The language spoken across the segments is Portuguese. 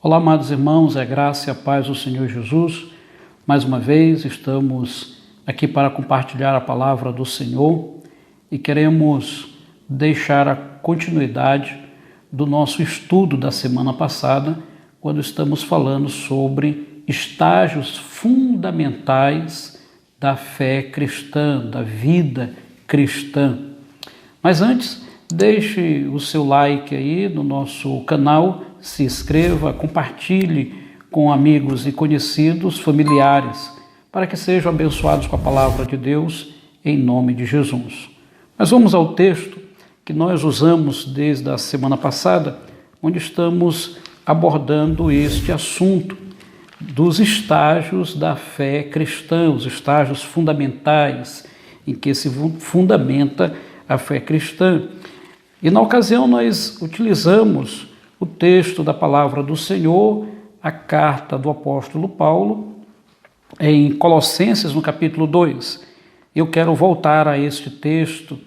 Olá, amados irmãos, a graça e a paz do Senhor Jesus. Mais uma vez estamos aqui para compartilhar a palavra do Senhor e queremos deixar a continuidade do nosso estudo da semana passada, quando estamos falando sobre estágios fundamentais da fé cristã, da vida cristã. Mas antes, deixe o seu like aí no nosso canal, se inscreva, compartilhe com amigos e conhecidos, familiares, para que sejam abençoados com a palavra de Deus, em nome de Jesus. Mas vamos ao texto que nós usamos desde a semana passada, onde estamos abordando este assunto dos estágios da fé cristã, os estágios fundamentais em que se fundamenta a fé cristã. E na ocasião nós utilizamos o texto da palavra do Senhor, a carta do apóstolo Paulo, em Colossenses, no capítulo 2. Eu quero voltar a este texto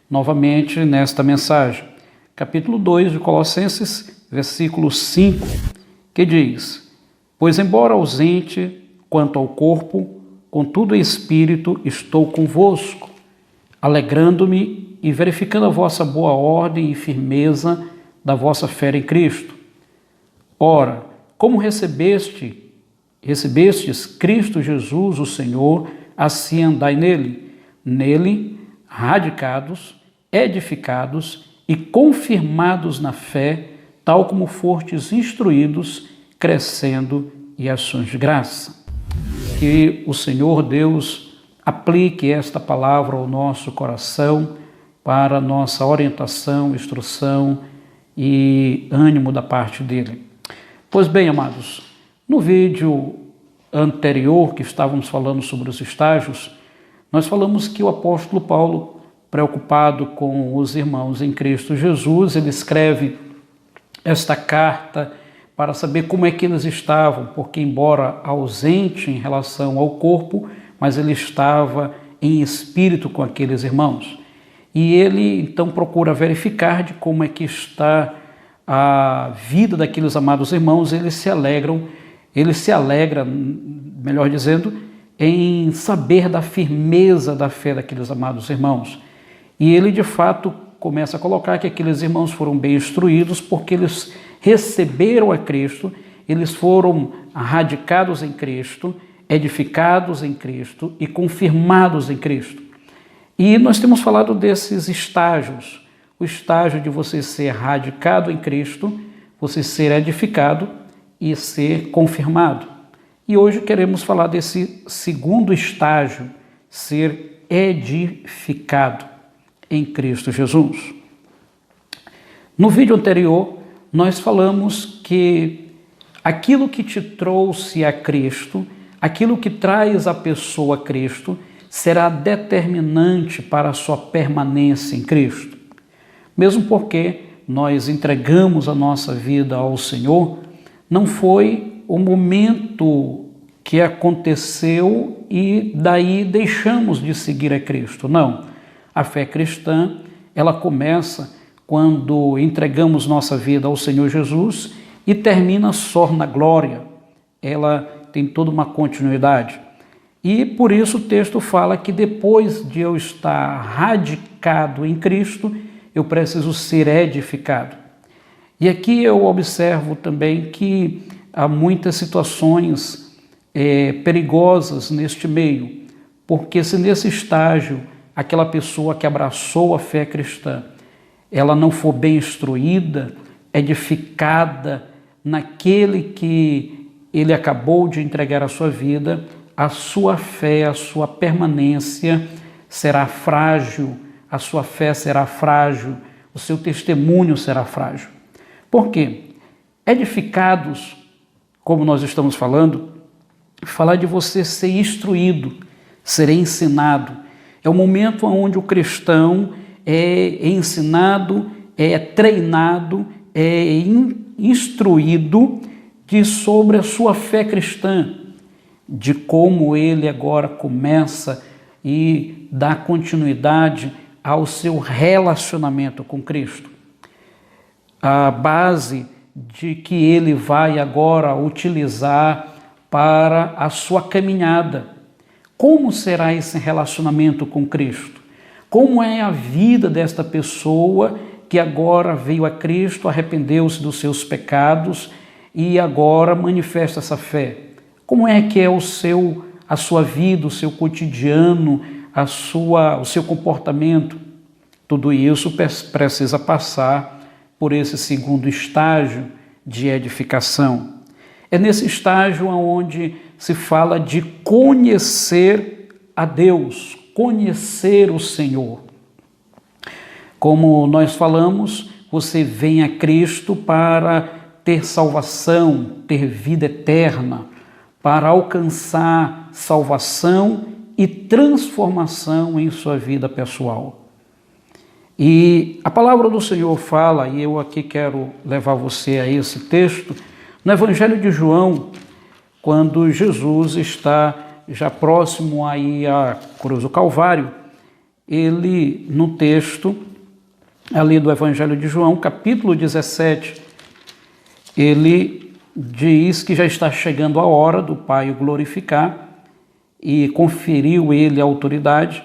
novamente nesta mensagem. Capítulo 2 de Colossenses, versículo 5, que diz: Pois embora ausente quanto ao corpo, contudo em espírito estou convosco, alegrando-me e verificando a vossa boa ordem e firmeza da vossa fé em Cristo. Ora, como recebestes Cristo Jesus, o Senhor, assim andai nele, radicados, edificados e confirmados na fé, tal como fostes instruídos, crescendo em ações de graça. Que o Senhor Deus aplique esta palavra ao nosso coração para nossa orientação, instrução e ânimo da parte dele. Pois bem, amados, no vídeo anterior que estávamos falando sobre os estágios, nós falamos que o apóstolo Paulo, preocupado com os irmãos em Cristo Jesus, ele escreve esta carta para saber como é que eles estavam, porque embora ausente em relação ao corpo, mas ele estava em espírito com aqueles irmãos. E ele então procura verificar de como é que está a vida daqueles amados irmãos. Ele se alegra, melhor dizendo, em saber da firmeza da fé daqueles amados irmãos. E ele de fato começa a colocar que aqueles irmãos foram bem instruídos porque eles receberam a Cristo, eles foram radicados em Cristo, edificados em Cristo e confirmados em Cristo. E nós temos falado desses estágios, o estágio de você ser radicado em Cristo, você ser edificado e ser confirmado. E hoje queremos falar desse segundo estágio, ser edificado em Cristo Jesus. No vídeo anterior, nós falamos que aquilo que te trouxe a Cristo, aquilo que traz a pessoa a Cristo, será determinante para a sua permanência em Cristo. Mesmo porque nós entregamos a nossa vida ao Senhor, não foi o momento que aconteceu e daí deixamos de seguir a Cristo. Não. A fé cristã, ela começa quando entregamos nossa vida ao Senhor Jesus e termina só na glória. Ela tem toda uma continuidade. E por isso o texto fala que depois de eu estar radicado em Cristo, eu preciso ser edificado. E aqui eu observo também que há muitas situações perigosas neste meio, porque se nesse estágio aquela pessoa que abraçou a fé cristã, ela não for bem instruída, edificada naquele que ele acabou de entregar a sua vida, a sua fé, a sua permanência será frágil, a sua fé será frágil, o seu testemunho será frágil. Por quê? Edificados, como nós estamos falando, falar de você ser instruído, ser ensinado. É o momento onde o cristão é ensinado, é treinado, é instruído sobre a sua fé cristã, de como ele agora começa e dá continuidade ao seu relacionamento com Cristo. A base de que ele vai agora utilizar para a sua caminhada. Como será esse relacionamento com Cristo? Como é a vida desta pessoa que agora veio a Cristo, arrependeu-se dos seus pecados e agora manifesta essa fé? Como é que é a sua vida, o seu cotidiano, o seu comportamento? Tudo isso precisa passar por esse segundo estágio de edificação. É nesse estágio onde se fala de conhecer a Deus, conhecer o Senhor. Como nós falamos, você vem a Cristo para ter salvação, ter vida eterna, para alcançar salvação e transformação em sua vida pessoal. E a palavra do Senhor fala, e eu aqui quero levar você a esse texto, no Evangelho de João, quando Jesus está já próximo aí à cruz do Calvário, ele, no texto ali do Evangelho de João, capítulo 17, ele diz que já está chegando a hora do Pai o glorificar e conferiu ele a autoridade.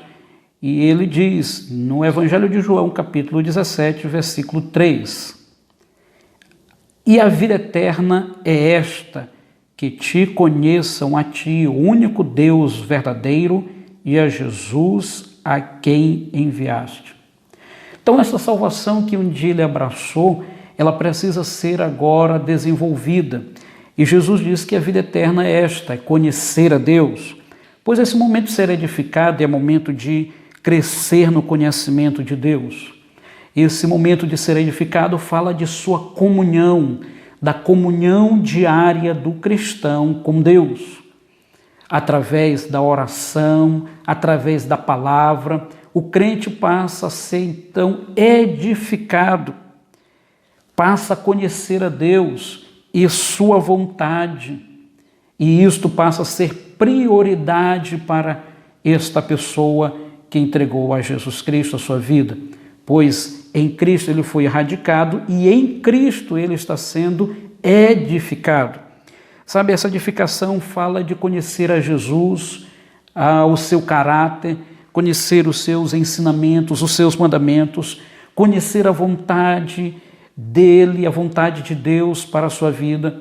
E ele diz, no Evangelho de João, capítulo 17, versículo 3, e a vida eterna é esta, que te conheçam a ti, o único Deus verdadeiro, e a Jesus a quem enviaste. Então, essa salvação que um dia ele abraçou, ela precisa ser agora desenvolvida. E Jesus diz que a vida eterna é esta, é conhecer a Deus. Pois esse momento de ser edificado é momento de crescer no conhecimento de Deus. Esse momento de ser edificado fala de sua comunhão, da comunhão diária do cristão com Deus. Através da oração, através da palavra, o crente passa a ser então edificado, passa a conhecer a Deus e sua vontade, e isto passa a ser prioridade para esta pessoa que entregou a Jesus Cristo a sua vida, pois em Cristo ele foi erradicado e em Cristo ele está sendo edificado. Sabe, essa edificação fala de conhecer a Jesus, o seu caráter, conhecer os seus ensinamentos, os seus mandamentos, conhecer a vontade dele, a vontade de Deus para a sua vida.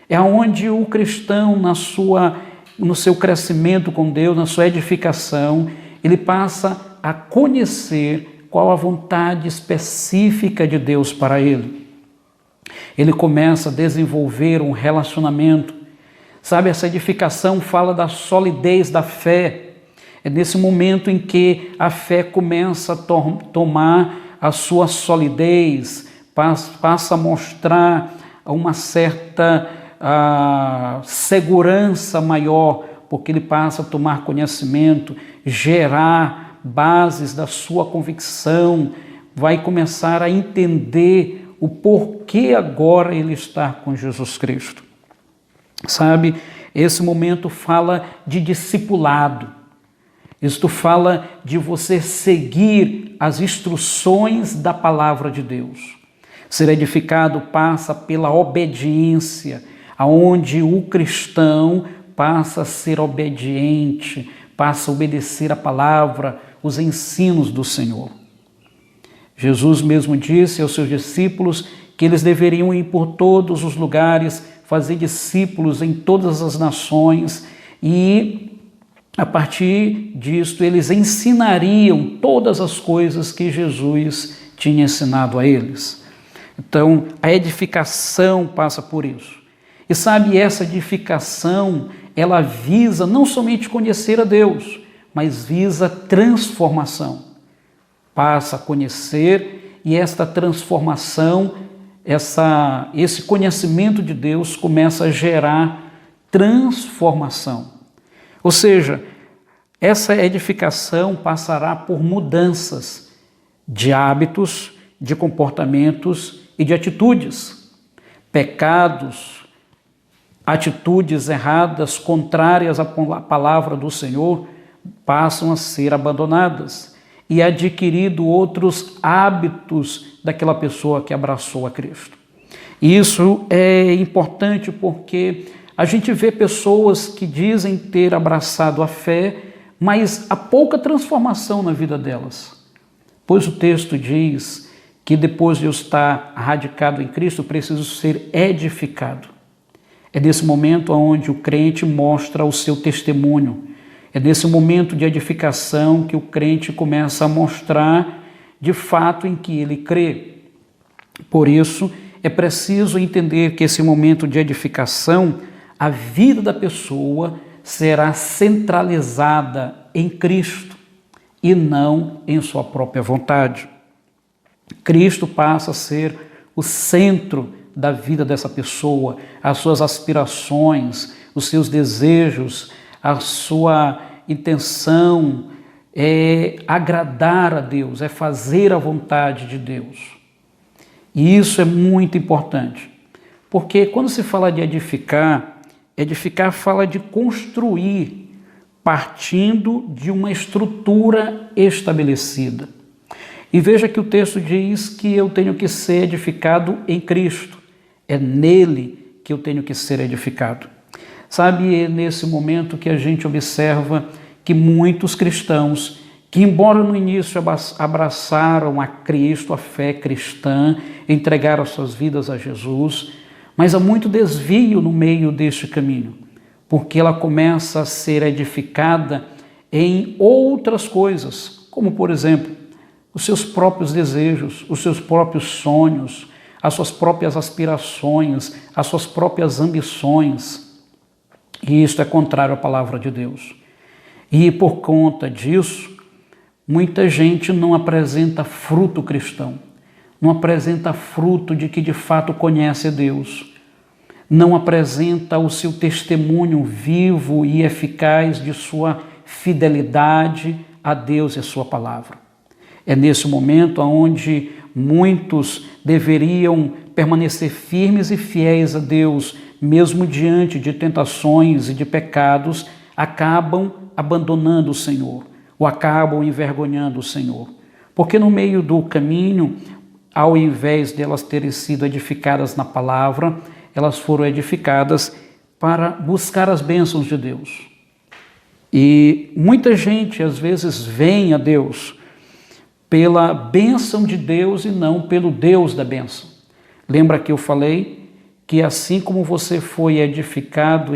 É onde o cristão, no seu crescimento com Deus, na sua edificação, ele passa a conhecer qual a vontade específica de Deus para ele. Ele começa a desenvolver um relacionamento. Sabe, essa edificação fala da solidez da fé. É nesse momento em que a fé começa a tomar a sua solidez, passa a mostrar uma certa segurança maior, porque ele passa a tomar conhecimento, gerar bases da sua convicção, vai começar a entender o porquê agora ele está com Jesus Cristo. Sabe, esse momento fala de discipulado. Isto fala de você seguir as instruções da palavra de Deus. Ser edificado passa pela obediência, aonde o cristão passa a ser obediente, passa a obedecer a palavra, os ensinos do Senhor. Jesus mesmo disse aos seus discípulos que eles deveriam ir por todos os lugares, fazer discípulos em todas as nações e, a partir disto, eles ensinariam todas as coisas que Jesus tinha ensinado a eles. Então, a edificação passa por isso. E sabe, essa edificação, ela visa não somente conhecer a Deus, mas visa transformação. Passa a conhecer e esta transformação, esse conhecimento de Deus começa a gerar transformação. Ou seja, essa edificação passará por mudanças de hábitos, de comportamentos e de atitudes. Pecados, atitudes erradas, contrárias à palavra do Senhor, passam a ser abandonadas e adquirido outros hábitos daquela pessoa que abraçou a Cristo. E isso é importante porque a gente vê pessoas que dizem ter abraçado a fé, mas há pouca transformação na vida delas. Pois o texto diz que depois de eu estar radicado em Cristo, preciso ser edificado. É nesse momento onde o crente mostra o seu testemunho. É nesse momento de edificação que o crente começa a mostrar de fato em que ele crê. Por isso, é preciso entender que esse momento de edificação, a vida da pessoa será centralizada em Cristo e não em sua própria vontade. Cristo passa a ser o centro da vida dessa pessoa, as suas aspirações, os seus desejos, a sua intenção é agradar a Deus, é fazer a vontade de Deus. E isso é muito importante, porque quando se fala de edificar, edificar fala de construir, partindo de uma estrutura estabelecida. E veja que o texto diz que eu tenho que ser edificado em Cristo, é nele que eu tenho que ser edificado. Sabe, é nesse momento que a gente observa que muitos cristãos, que embora no início abraçaram a Cristo, a fé cristã, entregaram suas vidas a Jesus, mas há muito desvio no meio deste caminho, porque ela começa a ser edificada em outras coisas, como por exemplo, os seus próprios desejos, os seus próprios sonhos, as suas próprias aspirações, as suas próprias ambições. E isto é contrário à palavra de Deus. E por conta disso, muita gente não apresenta fruto cristão, não apresenta fruto de que de fato conhece a Deus, não apresenta o seu testemunho vivo e eficaz de sua fidelidade a Deus e a sua palavra. É nesse momento onde muitos deveriam permanecer firmes e fiéis a Deus, mesmo diante de tentações e de pecados, acabam abandonando o Senhor, ou acabam envergonhando o Senhor. Porque no meio do caminho, ao invés de elas terem sido edificadas na palavra, elas foram edificadas para buscar as bênçãos de Deus. E muita gente às vezes vem a Deus pela bênção de Deus e não pelo Deus da bênção. Lembra que eu falei que assim como você foi edificado,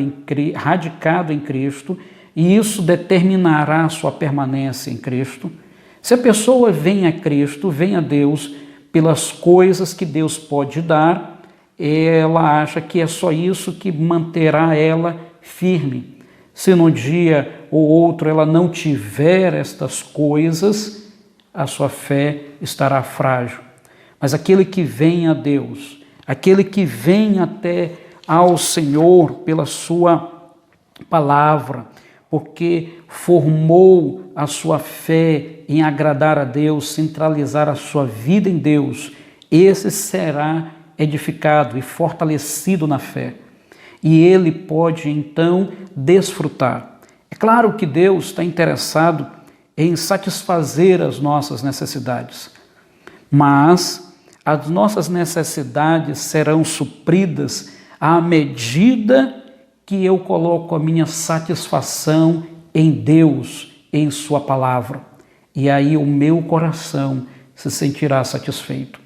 radicado em Cristo, e isso determinará a sua permanência em Cristo, se a pessoa vem a Cristo, vem a Deus pelas coisas que Deus pode dar, ela acha que é só isso que manterá ela firme. Se no dia ou outro ela não tiver estas coisas, a sua fé estará frágil. Mas aquele que vem a Deus, aquele que vem até ao Senhor pela sua palavra, porque formou a sua fé em agradar a Deus, centralizar a sua vida em Deus, esse será edificado e fortalecido na fé. E ele pode então desfrutar. É claro que Deus está interessado em satisfazer as nossas necessidades, mas as nossas necessidades serão supridas à medida que eu coloco a minha satisfação em Deus, em sua palavra. E aí o meu coração se sentirá satisfeito.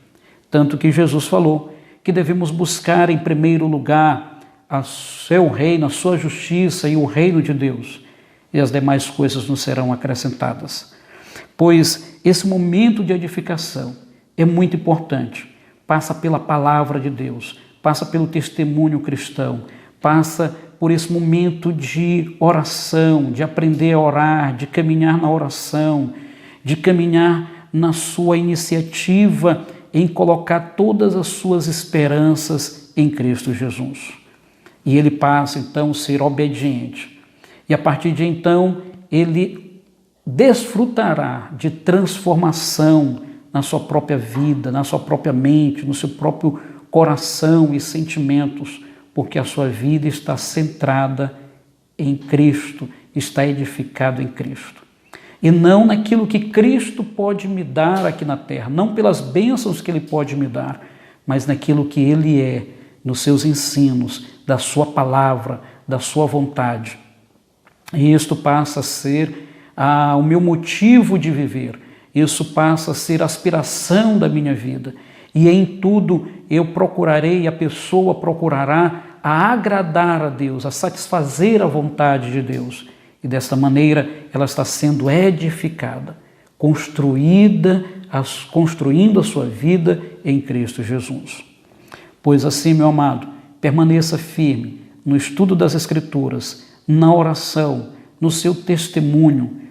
Tanto que Jesus falou que devemos buscar em primeiro lugar o seu reino, a sua justiça e o reino de Deus, e as demais coisas nos serão acrescentadas. Pois esse momento de edificação é muito importante. Passa pela palavra de Deus, passa pelo testemunho cristão, passa por esse momento de oração, de aprender a orar, de caminhar na oração, de caminhar na sua iniciativa em colocar todas as suas esperanças em Cristo Jesus. E ele passa então a ser obediente. E a partir de então, ele desfrutará de transformação na sua própria vida, na sua própria mente, no seu próprio coração e sentimentos, porque a sua vida está centrada em Cristo, está edificado em Cristo. E não naquilo que Cristo pode me dar aqui na terra, não pelas bênçãos que Ele pode me dar, mas naquilo que Ele é, nos seus ensinos, da sua palavra, da sua vontade. E isto passa a ser o meu motivo de viver, isso passa a ser a aspiração da minha vida. E em tudo eu procurarei, a pessoa procurará a agradar a Deus, a satisfazer a vontade de Deus. E desta maneira ela está sendo edificada, construindo a sua vida em Cristo Jesus. Pois assim, meu amado, permaneça firme no estudo das Escrituras, na oração, no seu testemunho,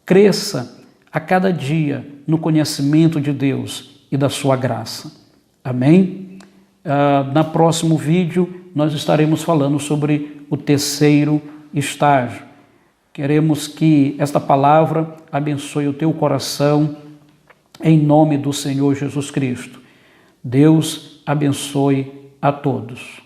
cresça a cada dia no conhecimento de Deus e da sua graça. Amém? No próximo vídeo nós estaremos falando sobre o terceiro estágio. Queremos que esta palavra abençoe o teu coração em nome do Senhor Jesus Cristo. Deus abençoe a todos.